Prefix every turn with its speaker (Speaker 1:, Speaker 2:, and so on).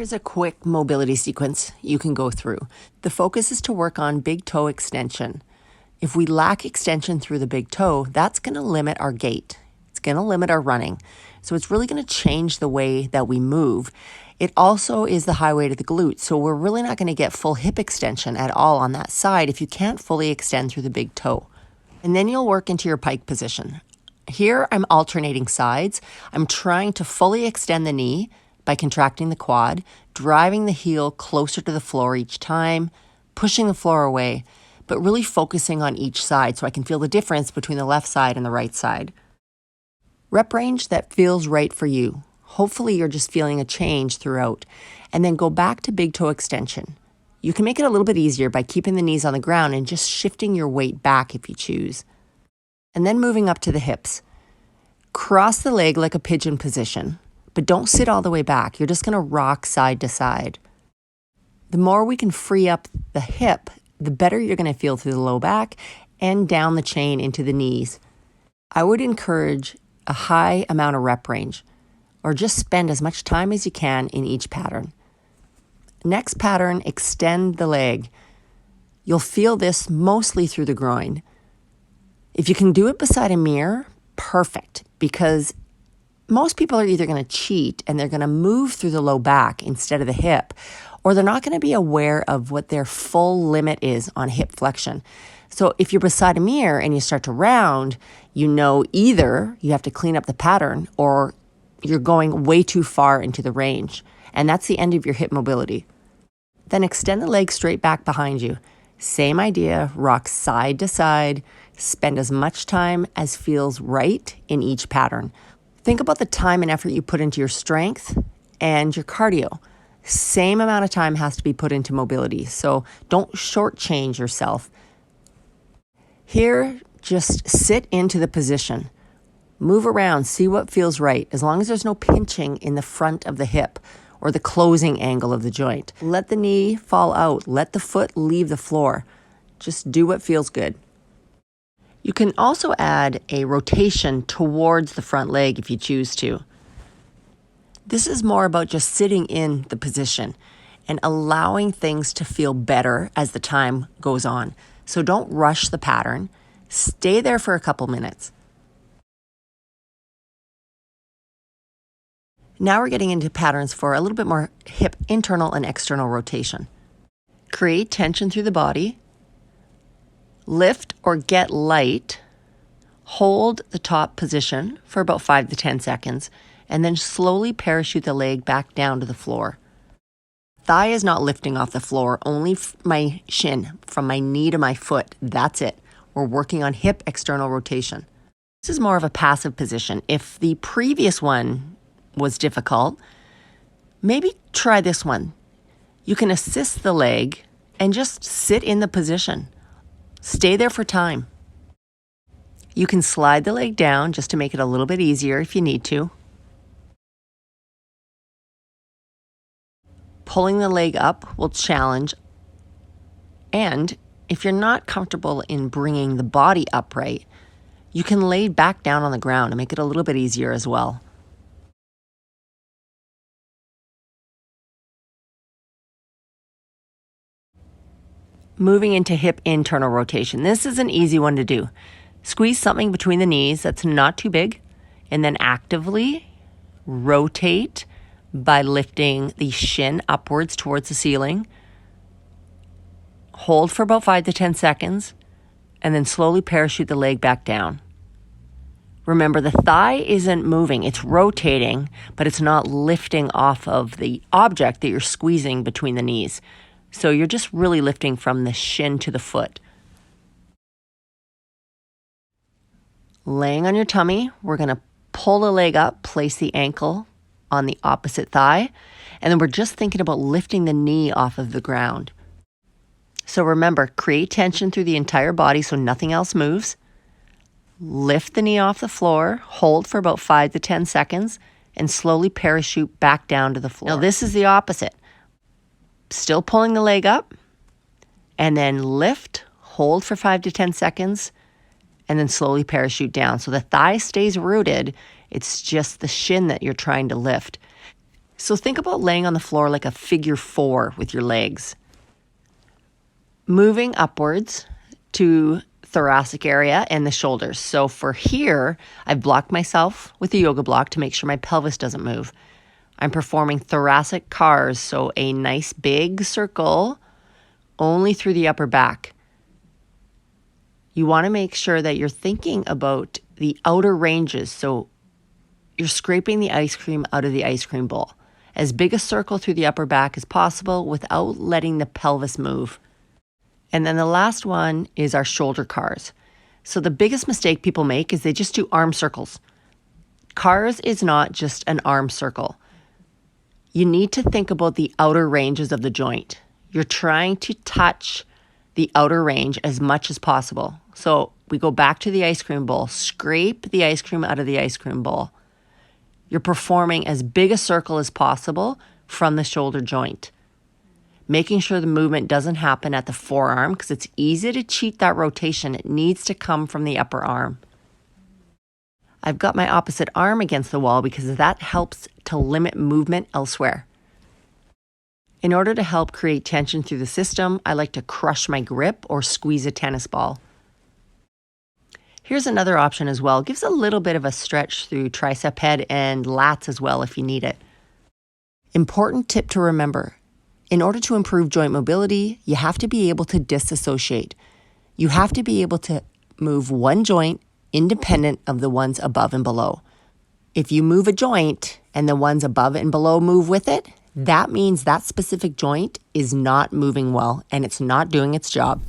Speaker 1: Here's a quick mobility sequence you can go through. The focus is to work on big toe extension. If we lack extension through the big toe, that's going to limit our gait. It's going to limit our running. So it's really going to change the way that we move. It also is the highway to the glute. So we're really not going to get full hip extension at all on that side if you can't fully extend through the big toe. And then you'll work into your pike position. Here I'm alternating sides. I'm trying to fully extend the knee by contracting the quad, driving the heel closer to the floor each time, pushing the floor away, but really focusing on each side so I can feel the difference between the left side and the right side. Rep range that feels right for you. Hopefully you're just feeling a change throughout. And then go back to big toe extension. You can make it a little bit easier by keeping the knees on the ground and just shifting your weight back if you choose. And then moving up to the hips. Cross the leg like a pigeon position, but don't sit all the way back. You're just going to rock side to side. The more we can free up the hip, the better you're going to feel through the low back and down the chain into the knees. I would encourage a high amount of rep range, or just spend as much time as you can in each pattern. Next pattern, extend the leg. You'll feel this mostly through the groin. If you can do it beside a mirror, perfect, because most people are either going to cheat and they're going to move through the low back instead of the hip, or they're not going to be aware of what their full limit is on hip flexion. So if you're beside a mirror and you start to round, you know either you have to clean up the pattern or you're going way too far into the range. And that's the end of your hip mobility. Then extend the leg straight back behind you. Same idea, rock side to side, spend as much time as feels right in each pattern. Think about the time and effort you put into your strength and your cardio. Same amount of time has to be put into mobility, so don't shortchange yourself. Here, just sit into the position. Move around, see what feels right, as long as there's no pinching in the front of the hip or the closing angle of the joint. Let the knee fall out. Let the foot leave the floor. Just do what feels good. You can also add a rotation towards the front leg if you choose to. This is more about just sitting in the position and allowing things to feel better as the time goes on. So don't rush the pattern. Stay there for a couple minutes. Now we're getting into patterns for a little bit more hip internal and external rotation. Create tension through the body. Lift or get light. Hold the top position for about 5 to 10 seconds, and then slowly parachute the leg back down to the floor. Thigh is not lifting off the floor, only my shin, from my knee to my foot. That's it. We're working on hip external rotation. This is more of a passive position. If the previous one was difficult, maybe try this one. You can assist the leg and just sit in the position. Stay there for time. You can slide the leg down just to make it a little bit easier if you need to. Pulling the leg up will challenge. And if you're not comfortable in bringing the body upright, you can lay back down on the ground and make it a little bit easier as well. Moving into hip internal rotation. This is an easy one to do. Squeeze something between the knees that's not too big, and then actively rotate by lifting the shin upwards towards the ceiling. Hold for about 5 to 10 seconds, and then slowly parachute the leg back down. Remember, the thigh isn't moving, it's rotating, but it's not lifting off of the object that you're squeezing between the knees. So you're just really lifting from the shin to the foot. Laying on your tummy, we're going to pull the leg up, place the ankle on the opposite thigh, and then we're just thinking about lifting the knee off of the ground. So remember, create tension through the entire body so nothing else moves. Lift the knee off the floor, hold for about 5 to 10 seconds, and slowly parachute back down to the floor. Now this is the opposite. Still pulling the leg up, and then lift, hold for 5 to 10 seconds, and then slowly parachute down. So the thigh stays rooted. It's just the shin that you're trying to lift. So think about laying on the floor like a figure 4 with your legs. Moving upwards to thoracic area and the shoulders. So for here, I've blocked myself with a yoga block to make sure my pelvis doesn't move. I'm performing thoracic cars, so a nice big circle only through the upper back. You want to make sure that you're thinking about the outer ranges. So you're scraping the ice cream out of the ice cream bowl. As big a circle through the upper back as possible without letting the pelvis move. And then the last one is our shoulder cars. So the biggest mistake people make is they just do arm circles. Cars is not just an arm circle. You need to think about the outer ranges of the joint. You're trying to touch the outer range as much as possible. So we go back to the ice cream bowl, scrape the ice cream out of the ice cream bowl. You're performing as big a circle as possible from the shoulder joint. Making sure the movement doesn't happen at the forearm because it's easy to cheat that rotation. It needs to come from the upper arm. I've got my opposite arm against the wall because that helps to limit movement elsewhere. In order to help create tension through the system, I like to crush my grip or squeeze a tennis ball. Here's another option as well. Gives a little bit of a stretch through tricep head and lats as well if you need it. Important tip to remember. In order to improve joint mobility, you have to be able to disassociate. You have to be able to move one joint independent of the ones above and below. If you move a joint and the ones above and below move with it, that means that specific joint is not moving well and it's not doing its job.